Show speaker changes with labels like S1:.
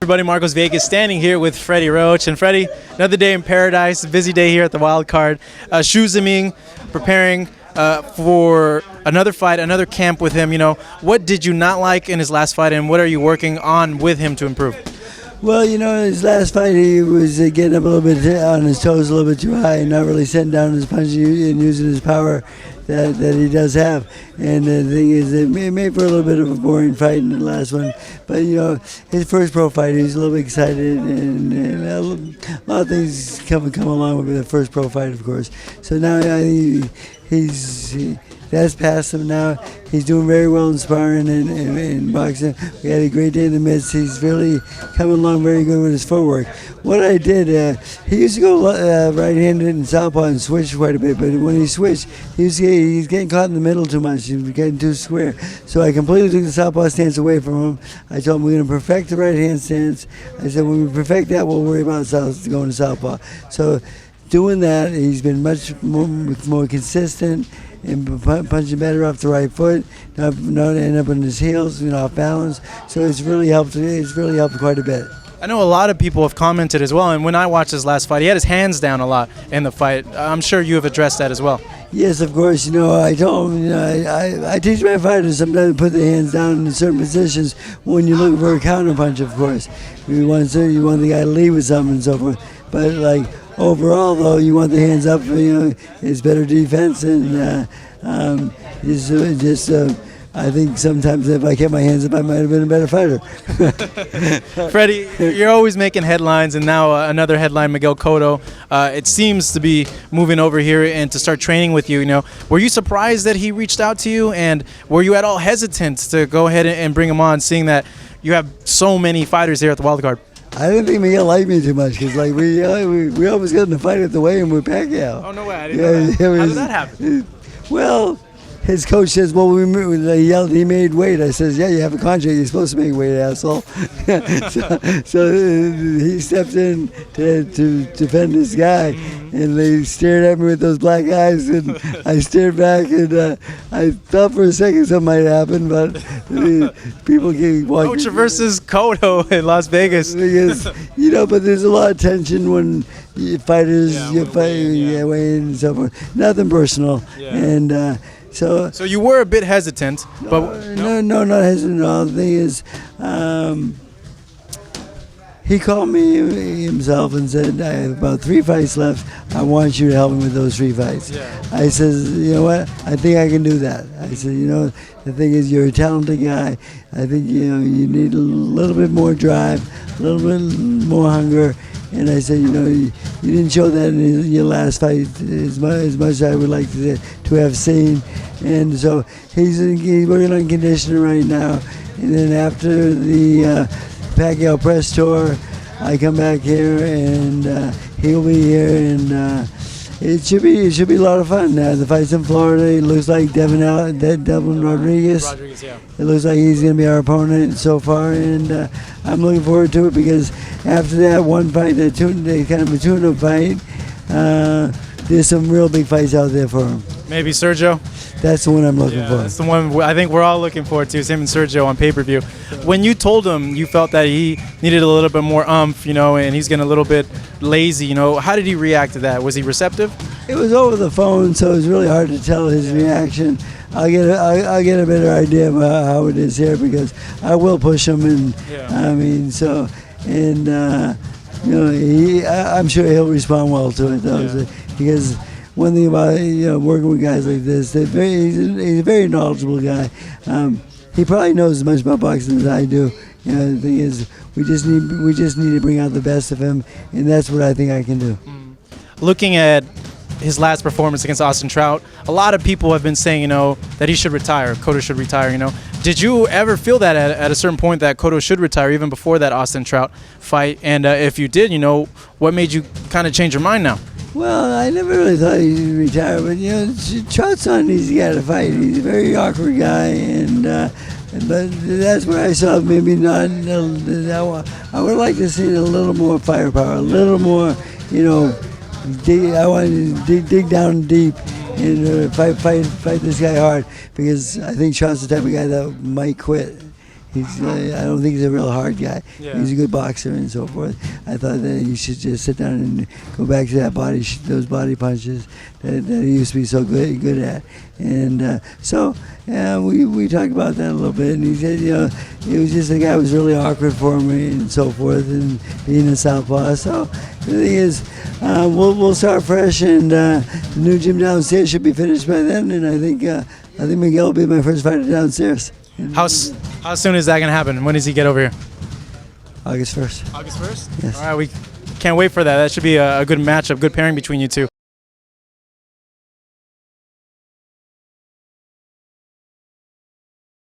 S1: Everybody, Marcos Villegas standing here with Freddie Roach. And Freddie, another day in paradise, busy day here at the Wild Card. Zou Shimming, preparing for another fight, another camp with him. What did you not like in his last fight, and what are you working on with him to improve?
S2: Well, his last fight, he was getting up a little bit on his toes, a little bit too high, and not really setting down his punches and using his power that he does have. And the thing is, it made for a little bit of a boring fight in the last one. But, his first pro fight, he was a little bit excited, and a lot of things come along with the first pro fight, of course. So now I think that's past him now. He's doing very well in sparring and in boxing. We had a great day in the midst. He's really coming along very good with his footwork. What I did, he used to go right-handed and southpaw and switch quite a bit, but when he switched, he's getting caught in the middle too much. He was getting too square. So I completely took the southpaw stance away from him. I told him we're going to perfect the right-hand stance. I said when we perfect that, we'll worry about going to southpaw. So doing that, he's been much more consistent and punching better off the right foot, not end up on his heels, off balance. So it's really helped. It's really helped quite a bit.
S1: I know a lot of people have commented as well, and when I watched his last fight, he had his hands down a lot in the fight. I'm sure you have addressed that as well.
S2: Yes, of course. I told him, I teach my fighters sometimes to put their hands down in certain positions when you're looking for a counter punch, of course. You want the guy to lead with something and so forth. But overall, though, you want the hands up. It's better defense, and I think sometimes if I kept my hands up, I might have been a better fighter.
S1: Freddie, you're always making headlines, and now another headline, Miguel Cotto. It seems to be moving over here and to start training with you. Were you surprised that he reached out to you, and were you at all hesitant to go ahead and bring him on, seeing that you have so many fighters here at the Wild Card?
S2: I didn't think Miguel liked me too much because we almost got in a fight at the weigh-in with Pacquiao.
S1: Oh, no way. I didn't know that. How did that happen?
S2: Well, his coach says, well, he yelled, he made weight. I says, yeah, you have a contract. You're supposed to make weight, asshole. so he stepped in to defend this guy, and they stared at me with those black eyes, and I stared back, and I thought for a second something might happen, but people keep walking.
S1: Coach versus Cotto in Las Vegas.
S2: Because, but there's a lot of tension when fighters, weigh in and so forth. Nothing personal. Yeah. And So
S1: you were a bit hesitant, but
S2: no, not hesitant. No, the thing is, he called me himself and said, I have about 3 fights left. I want you to help me with those 3 fights. Yeah. I says, you know what? I think I can do that. I said, the thing is, you're a talented guy. I think you need a little bit more drive, a little bit more hunger. And I said, you didn't show that in your last fight as much as I would like to have seen. And so he's working on conditioning right now. And then after the Pacquiao press tour, I come back here, and he'll be here, and it should be a lot of fun. The fight's in Florida. It looks like Devin Rodriguez.
S1: Yeah.
S2: It looks like he's going to be our opponent so far, and I'm looking forward to it because after that one fight, kind of a tune-up fight, there's some real big fights out there for him.
S1: Maybe Sergio?
S2: That's the one I'm looking for.
S1: That's the one I think we're all looking forward to, is him and Sergio on pay-per-view. When you told him you felt that he needed a little bit more oomph, and he's getting a little bit lazy, how did he react to that? Was he receptive?
S2: It was over the phone, so it was really hard to tell his reaction. I'll get a better idea of how it is here because I will push him, and I'm sure he'll respond well to it though, because one thing about working with guys like this, he's a very knowledgeable guy. He probably knows as much about boxing as I do. The thing is, we just need to bring out the best of him, and that's what I think I can do.
S1: Looking at his last performance against Austin Trout, a lot of people have been saying, that he should retire. Cotto should retire. Did you ever feel that at a certain point that Cotto should retire, even before that Austin Trout fight? And if you did, what made you kind of change your mind now?
S2: Well, I never really thought he should retire, but Trout's not an easy guy to fight. He's a very awkward guy, and but that's where I saw maybe not. I would like to see a little more firepower, a little more, I want to dig down deep and fight this guy hard because I think Trout's the type of guy that might quit. I don't think he's a real hard guy.
S1: Yeah.
S2: He's a good boxer and so forth. I thought that you should just sit down and go back to that those body punches that he used to be so good at. And so we talked about that a little bit. And he said, it was just the guy was really awkward for me and so forth, and being a southpaw. So the thing is, we'll start fresh, and the new gym downstairs should be finished by then. And I think Miguel will be my first fighter downstairs.
S1: How soon is that going to happen? When does he get over here?
S2: August 1st.
S1: August 1st?
S2: Yes.
S1: All right, we can't wait for that. That should be a good matchup, good pairing between you two.